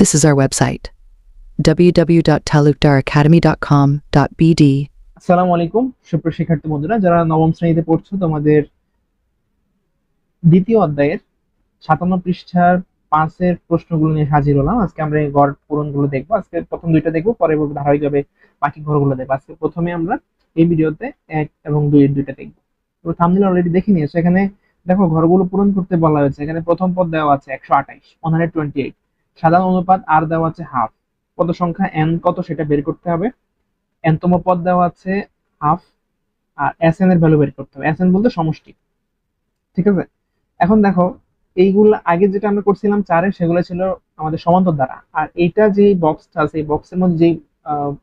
This is our website, www.talukdaracademy.com.bd. আসসালামু আলাইকুম সুপ্রিয় শিক্ষার্থী বন্ধুরা, যারা নবম শ্রেণীতে পড়ছো, তোমাদের দ্বিতীয় অধ্যায়ের 57 পৃষ্ঠার 5-এর প্রশ্নগুলো নিয়ে হাজির হলাম। আজকে আমরা এই গড় পূরণগুলো দেখবো। আজকে প্রথম দুইটা দেখবো, পরে ধারাবাহিকভাবে বাকি ঘরগুলো দেখবো। আজকে প্রথমে আমরা এই ভিডিওতে 1 এবং 2 এর দুইটা দেখবো। তো থাম্বনেল অলরেডি দেখে নিয়েছো। এখানে দেখো ঘরগুলো পূরণ করতে বলা হয়েছে। এখানে প্রথম পদ দেওয়া আছে 128, 128। সাধারণ অনুপাত আর দেওয়া আছে হাফ। পদ সংখ্যা n কত সেটা বের করতে হবে। n তম পদ দেওয়া আছে হাফ, আর Sn এর ভ্যালু বের করতে হবে। Sn বলতে সমষ্টি, ঠিক আছে। এখন দেখো এইগুলো আগে যেটা আমরা করছিলাম 4-এ, সেগুলো ছিল আমাদের সমান্তর দ্বারা। আর এইটা যে বক্সটা আছে, এই বক্সের মধ্যে যে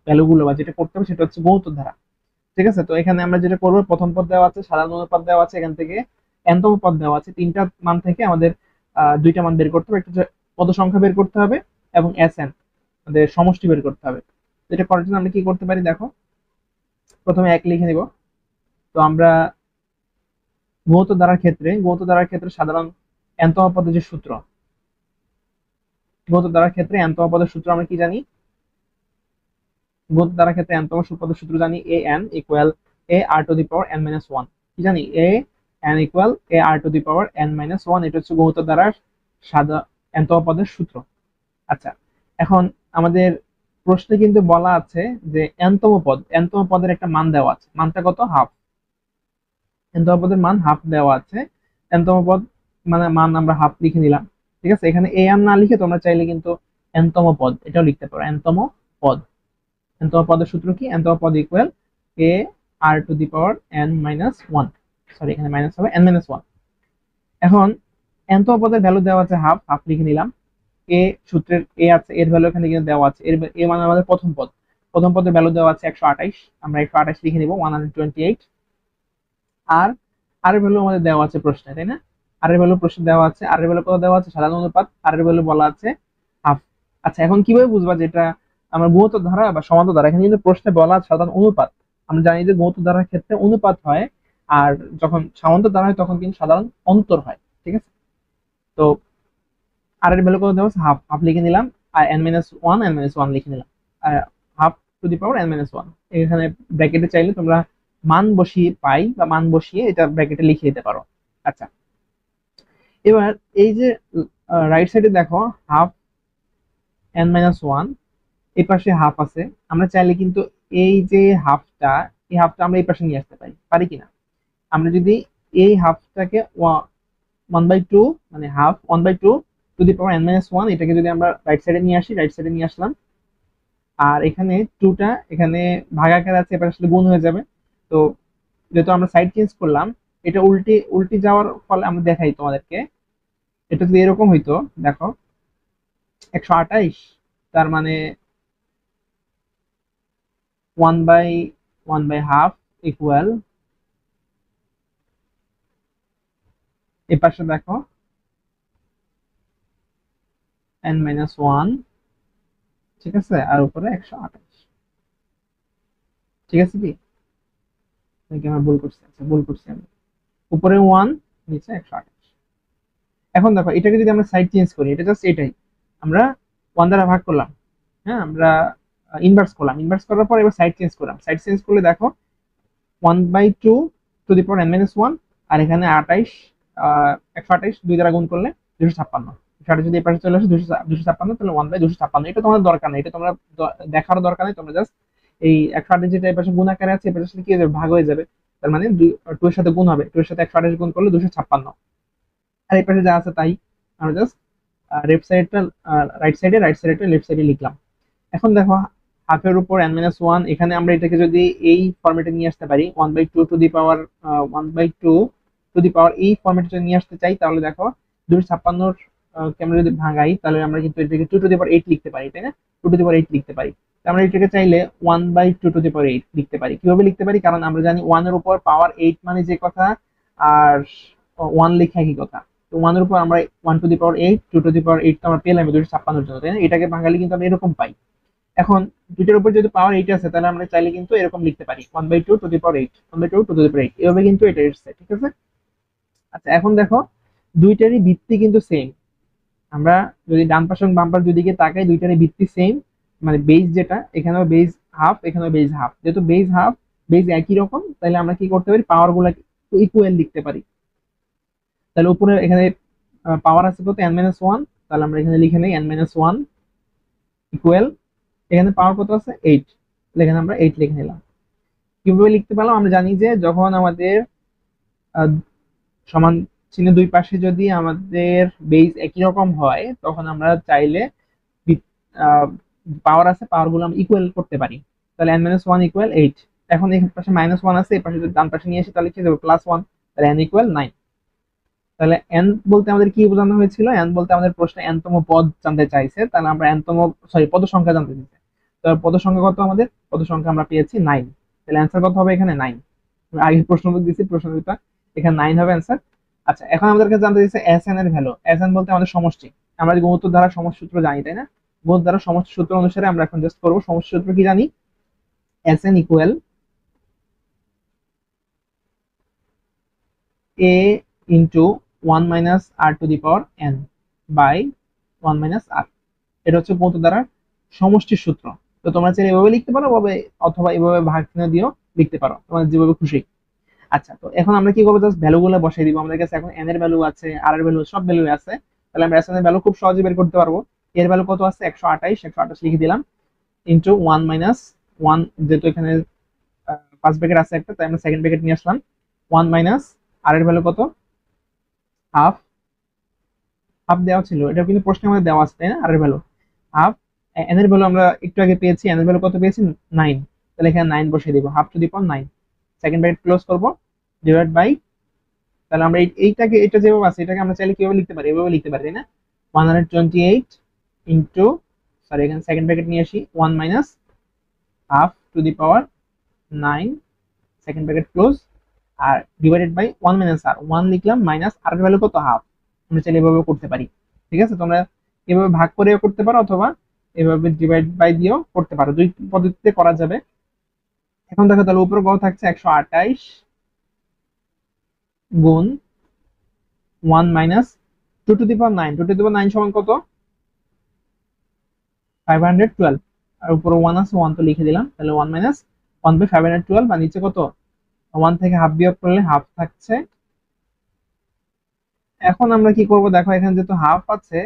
ভ্যালুগুলো বা যেটা করতে হবে সেটা হচ্ছে গুণোত্তর দ্বারা, ঠিক আছে। তো এখানে আমরা যেটা করবো, প্রথম পদ দেওয়া আছে, সাধারণ অনুপাত দেওয়া আছে, এখান থেকে n তম পদ দেওয়া আছে। তিনটা মান থেকে আমাদের দুইটা মান বের করতে হবে। একটা হচ্ছে পদ সংখ্যা বের করতে হবে এবং Sn আমাদের সমষ্টি বের করতে হবে। তো এটা করার জন্য আমরা কি করতে পারি, দেখো প্রথমে 1 লিখে নিব। তো আমরা গুণোত্তর দ্বারার ক্ষেত্রে সাধারণ n তম পদের যে সূত্র, গুণোত্তর দ্বারার ক্ষেত্রে n তম পদের সূত্র আমরা কি জানি? গুণোত্তর দ্বারার ক্ষেত্রে n তম পদের সূত্র জানি, an equal a r to the power n minus 1। কি জানি? an equal a r to the power n minus 1। এটা হচ্ছে গুণোত্তর দ্বারার n তম পদের সূত্র। আচ্ছা, এখন আমাদের প্রশ্নে কিন্তু বলা আছে যে n তম পদের একটা মান দেওয়া আছে। মানটা কত? হাফ। n তম পদের মান হাফ দেওয়া আছে। n তম পদ মানে মান আমরা হাফ লিখে নিলাম, ঠিক আছে। এখানে an না লিখে তোমরা চাইলে কিন্তু n তম পদ এটাও লিখতে পারো। n তম পদ, n তম পদের সূত্র কি? n তম পদ equal a r to the power n minus 1। Sorry, এখানে মাইনাস হবে, n মাইনাস 1। এখন n তম পদের ভ্যালু দেওয়া আছে হাফ, হাফ লিখে নিলাম। a সূত্রের a আছে, এর ভ্যালু এখানে কিন্তু দেওয়া আছে। এ মানে আমাদের প্রথম পদ, প্রথম পদের ভ্যালু দেওয়া আছে 128। আমরা 128 লিখে নিব, 128। আর আর এর ভ্যালু আমাদের দেওয়া আছে প্রশ্নে, তাই না? আর এর ভ্যালু প্রশ্নে দেওয়া আছে। আর এর ভ্যালু কত দেওয়া আছে? সাধারণ অনুপাত। আর এর ভ্যালু বলা আছে হাফ। আচ্ছা, এখন কিভাবে বুঝবা যেটা আমরা গুণোত্তর ধারা বা সমান্তর ধারা? এখানে কিন্তু প্রশ্নে বলা আছে সাধারণ অনুপাত। আমরা জানি যে গুণোত্তর ধারার ক্ষেত্রে অনুপাত হয়, আর যখন সমান্তর ধারা হয় তখন কিন্তু সাধারণ অন্তর হয়, ঠিক আছে। তো আর এর ভ্যালু কত দেওয়া আছে? হাফ, হাফ লিখে নিলাম। আর n-1 লিখে নিলাম। Half to the power n-1। এখানে ব্র্যাকেটে চাইলে তোমরা মান বসিয়ে বা মান বসিয়ে এটা ব্র্যাকেটে লিখে দিতে পারো। আচ্ছা, এবার এই যে রাইট সাইডে দেখো হাফ n-1, এই পাশে হাফ আছে। আমরা চাইলে কিন্তু এই যে এই হাফটা আমরা এই পাশে নিয়ে আসতে পারি কিনা? আমরা যদি এই হাফটাকে 1/2 মানে half 1/2 two the power n-1, এটাকে যদি আমরা রাইট সাইডে নিয়ে আসি, রাইট সাইডে নিয়ে আসলাম। আর এখানে 2টা এখানে ভাগাকার আছে, এবার আসলে গুণ হয়ে যাবে। তো যেহেতু আমরা সাইড চেঞ্জ করলাম, এটা উল্টে যাওয়ার ফলে আমরা দেখাই তোমাদেরকে। এটা যদি এরকম হইতো, দেখো 128, তার মানে 1/1 হাফ ইকুয়াল, এই পাশে দেখো n-1, ঠিক আছে, আর উপরে 128, ঠিক আছে কি? নাকি আমরা ভুল করছি? আচ্ছা, ভুল করছি আমি। উপরে 1, নিচে 128। এখন দেখো এটাকে যদি আমরা সাইড চেঞ্জ করি, এটা জাস্ট এটাই আমরা 1 দ্বারা ভাগ করলাম। হ্যাঁ, আমরা ইনভার্স করলাম। ইনভার্স করার পর এবার সাইড চেঞ্জ করলাম। সাইড চেঞ্জ করলে দেখো 1/2 টু দি পাওয়ার n-1, আর এখানে 28, 128 2 দ্বারা গুণ করলে 256। 228 যদি এই পাশে চলে আসে 256, তাহলে 1/256। এটা তোমাদের দরকার নেই, এটা তোমরা দেখার দরকার নেই। তোমরা জাস্ট এই 128 যেটা এই পাশে গুণ আকারে আছে, এই পাশে কি হয়ে যাবে? ভাগ হয়ে যাবে। তার মানে 2 এর সাথে গুণ হবে, 2 এর সাথে 128 গুণ করলে 256। আর এই পাশে যা আছে তাই আমরা জাস্ট লেফট সাইডটা রাইট সাইডে লেফট সাইডে লিখলাম। এখন দেখো হাফের উপর n-1, এখানে আমরা এটাকে যদি এই ফরম্যাটে নিয়ে আসতে পারি, 1/2 two the power 1/2 two the পাওয়ার এই ফরম্যাটে যদি নিয়ে আসতে চাই, তাহলে দেখো 256 কে আমরা যদি ভাঙাই, তাহলে আমরা কিন্তু এটাকে 2 টু দি পাওয়ার 8 লিখতে পারি, তাই না? 2 টু দি পাওয়ার 8 লিখতে পারি। আমরা এটাকে চাইলে 1/2 টু দি পাওয়ার 8 লিখতে পারি। কিভাবে লিখতে পারি? কারণ আমরা জানি 1 এর উপর পাওয়ার 8 মানে যে কথা, আর 1 লেখা একই কথা। তো 1 এর উপর আমরা 1 two the power 8, 2 to the power 8 তো আমরা পেলাম 256 জন্য, তাই না? এটাকে ভাঙালে কিন্তু আমরা এরকম পাই। এখন দুইটার উপর যদি পাওয়ার 8 আছে, তাহলে আমরা চাইলে কিন্তু এরকম লিখতে পারি 1/2 two the power 8, 1/2 two the power 8, এভাবে কিন্তু এটা এসেছে, ঠিক আছে। আচ্ছা, এখন দেখো দুইটারই ভিত্তি কিন্তু সেম, আমরা যদি ডান পাশ এবং বাম পাশ দুদিকে তাকাই, দুইটারই ভিত্তি সেম, মানে বেজ যেটা, এখানেও বেজ হাফ, এখানেও বেজ হাফ। যেহেতু বেজ হাফ, বেজ একই রকম, তাহলে আমরা কি করতে পারি, পাওয়ার গুলা ইকুয়াল লিখতে পারি। তাহলে উপরে এখানে পাওয়ার আছে কত, n-1, তাহলে আমরা এখানে লিখে নেই n-1 ইকুয়াল, এখানে পাওয়ার কত আছে 8, তাহলে এখানে আমরা 8 লিখে নিলাম। কিভাবে লিখতে পারলাম, আমরা জানি যে যখন আমাদের আহ, সমান চিহ্নের দুই পাশে যদি আমাদের বেজ একই রকম হয়, তখন আমরা চাইলে পাওয়ার আছে, পাওয়ার গুলো আমরা ইকুয়াল করতে পারি। তাহলে n-1 ইকুয়াল 8। এখন এই পাশে -1 আছে, এই পাশে যদি ডান পাশে নিয়ে আসি তাহলে কি হবে, +1, তাহলে n ইকুয়াল 9। তাহলে n বলতে আমাদের কি বোঝানো হয়েছিল, n বলতে আমাদের প্রশ্নে n তম পদ জানতে চাইছে, তাহলে আমরা পদ সংখ্যা জানতে চাইছে। তো পদ সংখ্যা কত, আমাদের পদ সংখ্যা আমরা পেয়েছি 9। তাহলে অ্যান্সার কত হবে এখানে 9। আগে প্রশ্ন দিয়েছি, প্রশ্নটা এখানে 9 হবে অ্যান্সার। আচ্ছা, এখন আমাদের কাছে জানতে চাইছে Sn এর ভ্যালু। Sn বলতে আমাদের সমষ্টি, আমরা গুণোত্তর ধারা সমষ্টি সূত্র জানি, তাই না? গুণোত্তর ধারা সমষ্টি সূত্র অনুসারে আমরা এখন জাস্ট করব। সমষ্টি সূত্র কি জানি, Sn equal a into 1 minus r to the power n by 1 minus r। এটা হচ্ছে গুণোত্তর ধারার সমষ্টির সূত্র। তো তোমরা চাইলে এভাবে লিখতে পারো, অথবা এভাবে ভাগ চিহ্ন দিয়েও লিখতে পারো, তোমাদের যেভাবে খুশি। আচ্ছা, তো এখন আমরা কি করবো, জাস্ট ভ্যালু গুলো বসাই দিব। আমাদের কাছে এখন n এর ভ্যালু আছে, r এর ভ্যালু, সব ভ্যালু আছে। তাহলে আমরা s এর ভ্যালু খুব সহজে বের করতে পারবো। এর ভ্যালু কত আছে, 128, 128 লিখে দিলাম, ইন্টু 1 মাইনাস 1, যেহেতু এখানে ফার্স্ট ব্র্যাকেট আছে একটা, তাই আমরা সেকেন্ড ব্র্যাকেট নিয়ে আসলাম। 1 মাইনাস r এর ভ্যালু কত, হাফ, হাফ দেওয়া ছিল, এটা কিন্তু প্রশ্নে আমাদের দেওয়া আছে, তাই না? r এর ভ্যালু হাফ। n এর ভ্যালু আমরা একটু আগে পেয়েছি, n এর ভ্যালু কত পেয়েছি, 9। তাহলে এখানে 9 বসিয়ে দিব, half to the power 9, second bracket close করব, ডিভাইড বাই, তাহলে আমরা এইটাকে, এটা যেভাবে আছে এটাকে আমরা চাইলে কিভাবে লিখতে পারি, এভাবে লিখতে পারি, তাই না? 128 ইন্টু, সরি এখানে সেকেন্ড ব্র্যাকেট নিয়ে আসি, 1 minus half to the power 9, second bracket close, আর ডিভাইডেড বাই 1 মাইনাস আর, 1 লিখলাম, মাইনাস আর এর ভ্যালু কত, হাফ। আমরা চাইলে এভাবে করতে পারি। ঠিক আছে, তোমরা এভাবে ভাগ করেও করতে পারো, অথবা এভাবে ডিভাইড বাই দিয়েও করতে পারো, দুই পদ্ধতিতে করা যাবে। এখন দেখো, তাহলে উপরে কত থাকছে, 128 গুণ 1 minus 2 to the power 9, 2 to the power 9 সমান কত, 512। আর উপরে 1 আছে, 1 তো লিখে দিলাম, তাহলে 1 মাইনাস 1 বাই 512, আর নিচে কত, 1 থেকে হাফ বিয়োগ করলে হাফ থাকছে। এখন আমরা কি করব, দেখো এখানে যেহেতু হাফ আছে,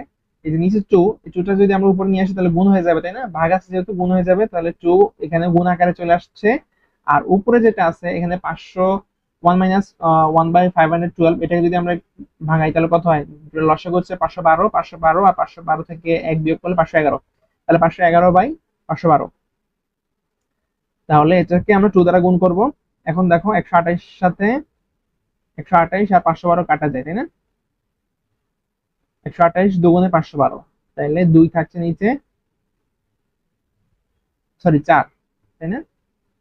এই যে নিচে 2, এই 2টা যদি আমরা উপরে নিয়ে আসি তাহলে গুণ হয়ে যাবে, তাই না? ভাগ আছে যেহেতু গুণ হয়ে যাবে, তাহলে 2 এখানে গুণ আকারে চলে আসছে। আর উপরে যেটা আছে এখানে 500, 1 মাইনাস 1 বাই 512, এটাকে যদি আমরা ভাঙাই তাহলে কত হয়, লসাগু হচ্ছে 512, 512, আর 512 থেকে 1 বিয়োগ করলে 511, তাহলে 511 বাই 512। তাহলে এটাকে আমরা 2 দ্বারা গুণ করব। এখন দেখো 128 সাথে 128 আর 512 কাটা যায়, তাই না? 128 দুগুণে 512, তাইলে 2 থাকছে নিচে, সরি 4, তাই না?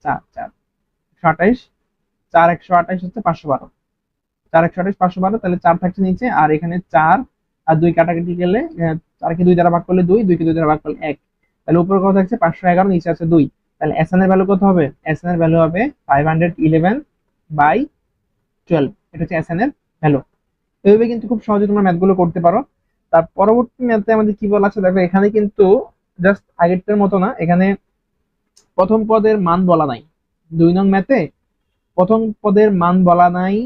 4 4 128, 4 128 হচ্ছে 512, 4 128 512, তাহলে 4 থাকছে নিচে, আর এখানে 4 আর 2 কাটাকাটি গেলে 4 কে 2 দ্বারা ভাগ করলে 2, 2 কে 2 দ্বারা ভাগ করলে 1, তাহলে উপরে কত থাকছে 511, নিচে আছে 2। তাহলে এসএন এর ভ্যালু কত হবে, এসএন এর ভ্যালু হবে 511 বাই 12, এটা হচ্ছে এসএন এর ভ্যালু। এইভাবে কিন্তু খুব সহজে তোমরা ম্যাথগুলো করতে পারো। তার পরবর্তী ম্যাথে আমাদের কি বলা আছে দেখো, এখানে কিন্তু জাস্ট আগেরটার মতো না, এখানে প্রথম পদের মান বলা নাই। 2 নং ম্যাথে প্রথম পদের মান বলা নাই,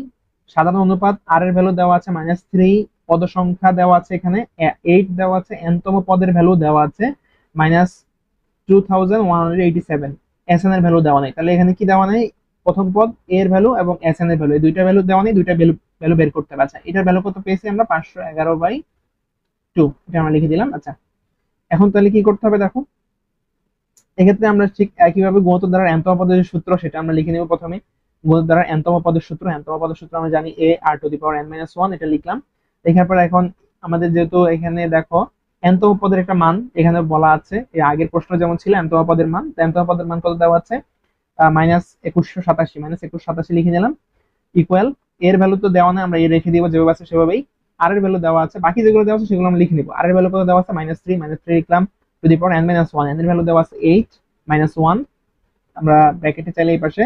সাধারণ অনুপাত আর এর ভ্যালু দেওয়া আছে -3, পদ সংখ্যা দেওয়া আছে এখানে 8 দেওয়া আছে, n তম পদের ভ্যালু দেওয়া আছে -2187, এসএন এর ভ্যালু দেওয়া নাই। তাহলে এখানে কি দেওয়া নাই, প্রথম পদ এর ভ্যালু এবং এসএন এর ভ্যালু, এই দুইটা ভ্যালু দেওয়া নেই, দুইটা ভ্যালু বের করতে হবে। আচ্ছা, এটার ভ্যালু কত পেয়েছি আমরা, 511/2, এটা আমরা লিখে দিলাম। আচ্ছা, এখন তাহলে কি করতে হবে দেখো, এক্ষেত্রে আমরা ঠিক একইভাবে গুণোত্তর দ্বারা n তম পদের যে সূত্র সেটা আমরা লিখে নেব। প্রথমে গুণোত্তর দ্বারা n তম পদের সূত্র, আমরা জানি a r to the power n-1, এটা লিখলাম। লেখার পর এখন আমাদের যেহেতু এখানে দেখো n তম পদের একটা মান এখানে বলা আছে, এর আগের প্রশ্ন যেমন ছিল n তম পদের মান, n তম পদের মান কত দেওয়া আছে, -2187 লিখে নিলাম, ইকুয়াল, এর ভ্যালু তো দেওয়া না, আমরা এ রেখে দিব যেভাবে আছে সেভাবেই। আর এর ভ্যালু দেওয়া আছে, বাকি যেগুলো দেওয়া আছে সেগুলো আমরা লিখে নিব। আর এর ভ্যালু কত দেওয়া আছে, -3 লিখলাম, two the power n-1, n এর ভ্যালু দেওয়া আছে 8 -1, আমরা ব্র্যাকেটে চাইলে এই পাশে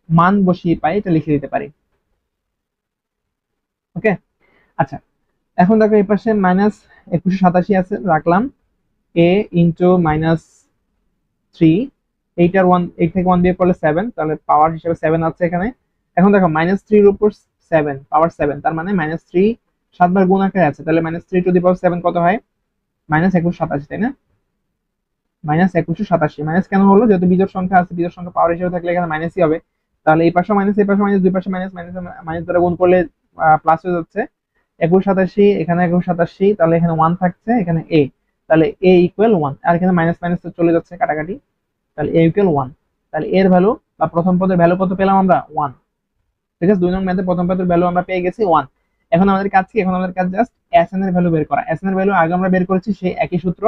মান বসিয়ে পাই, এটা লিখে দিতে পারি। ওকে, আচ্ছা, এখন দেখো এই পাশে 2187 আছে, রাখলাম a ইন্টু -3, 8 আর 1, 8 থেকে 1 বিয়োগ করলে 7, তাহলে পাওয়ার হিসেবে 7 আছে এখানে। এখন দেখো -3 এর উপর 7, পাওয়ার 7, তার মানে -3 সাতবার গুণ আকারে আছে, তাহলে -3 টু দি পাওয়ার 7 কত হয়? -2187, তাই না? -2187 মাইনাস কেন হলো? যেহেতু বিজোড় সংখ্যা আছে, বিজোড় সংখ্যা পাওয়ার হিসেবে থাকলে এখানে মাইনাসই হবে। তাহলে এই পাশে মাইনাস, এই পাশে মাইনাস, দুই পাশে মাইনাস, মাইনাস মাইনাস দ্বারা গুণ করলে প্লাস হয়ে যাচ্ছে। 2187, এখানে 2187, তাহলে এখানে 1 থাকছে, এখানে a, তাহলে a ইকুয়াল 1, আর এখানে মাইনাস মাইনাস চলে যাচ্ছে কাটাকাটি, তাহলে a ইকুয়াল 1। তাহলে এর ভ্যালু বা প্রথম পদের ভ্যালু কত পেলাম আমরা? 1। ঠিক আছে, 2 নং ম্যাথে প্রথম পদের ভ্যালু আমরা পেয়ে গেছি 1। এখন আমাদের কাজ কি? এখন আমাদের কাজ জাস্ট sn এর ভ্যালু বের করা। sn এর ভ্যালু আগে আমরা বের করেছি, সেই একই সূত্র,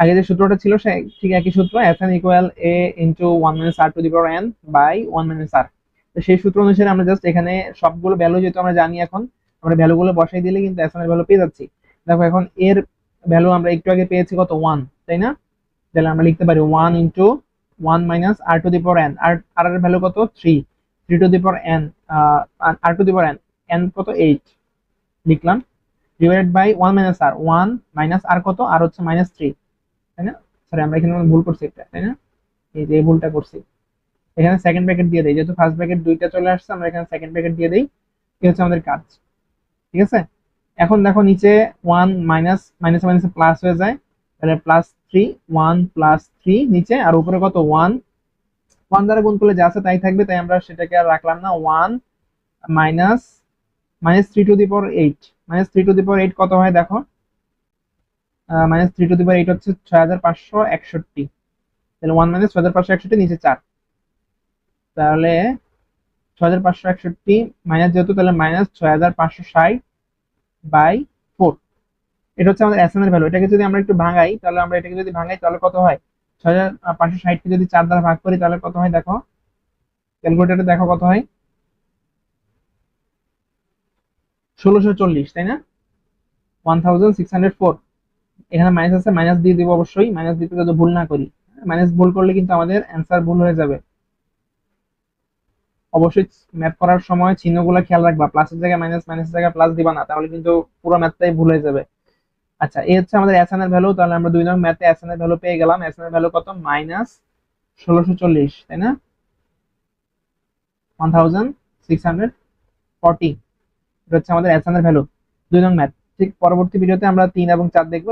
আগে যে সূত্রটা ছিল সে ঠিক একই সূত্র, sn equal a into 1 minus r to the power n by 1 minus r। তো সেই সূত্র অনুসারে আমরা জাস্ট এখানে সবগুলো ভ্যালু যেহেতু আমরা জানি, এখন আমরা ভ্যালুগুলো বসাই দিলে কিন্তু sn এর ভ্যালু পেয়ে যাচ্ছি। দেখো এখন এর ভ্যালু আমরা একটু আগে পেয়েছি কত? 1, তাই না? তাহলে আমরা লিখতে পারি 1 into 1 minus r to the power n, আর r এর ভ্যালু কত? 3, 3 to the power n, r to the power n, n কত? 8 লিখলাম, divided by 1 minus r, 1 minus r কত? r হচ্ছে -3, তাই না? সরি, আমরা এখানে ভুল করছি একটা, তাই না? এই যে এই ভুলটা করছি, এখানে সেকেন্ড ব্র্যাকেট দিয়ে দেই, যেহেতু ফার্স্ট ব্র্যাকেট দুইটা চলে আসছে, আমরা এখানে সেকেন্ড ব্র্যাকেট দিয়ে দেই। এই হচ্ছে আমাদের কাজ, ঠিক আছে? এখন দেখো নিচে 1 মাইনাস মাইনাস মাইনাসে প্লাস হয়ে যায়, তাহলে +3, 1 +3 নিচে, আর উপরে কত? 1, 1 দ্বারা গুণ করলে যা আছে তাই থাকবে, তাই আমরা সেটাকে আর রাখলাম না। 1 minus -3 to the power 8, -3 to the power 8 কত হয় দেখো? -3 টু দি পাওয়ার 8 হচ্ছে 6561, তাহলে 1 মাইনাস 6561 নিচে 4, তাহলে 6561 মাইনাস, যেহেতু তাহলে -6560 বাই 4। এটা হচ্ছে আমাদের এসএন এর ভ্যালু। এটাকে যদি আমরা একটু ভাঙাই, তাহলে আমরা এটাকে যদি ভাঙাই তাহলে কত হয়? 6560 কে যদি 4 দ্বারা ভাগ করি তাহলে কত হয় দেখো? ক্যালকুলেটরে দেখো কত হয়? 1640, তাই না? 1604। এখানে মাইনাস আছে, মাইনাস দিয়ে দিব অবশ্যই, মাইনাস দিতে যদি ভুল না করি। মাইনাস ভুল করলে কিন্তু আমাদের অ্যান্সার ভুল হয়ে যাবে। অবশ্যই ম্যাথ করার সময় চিহ্নগুলো খেয়াল রাখবা, প্লাসের জায়গায় মাইনাস, মাইনাসের জায়গায় প্লাস দিবা না, তাহলে কিন্তু পুরো ম্যাথটাই ভুল হয়ে যাবে। আচ্ছা, এই হচ্ছে আমাদের এসএন এর ভ্যালু। তাহলে আমরা 2 নং ম্যাথে এসএন এর ভ্যালু পেয়ে গেলাম। এসএন এর ভ্যালু কত? -1640, তাই না? 1640, এটা হচ্ছে আমাদের এসএন এর ভ্যালু, 2 নং ম্যাথ। ঠিক পরবর্তী ভিডিওতে আমরা 3 এবং 4 দেখবো।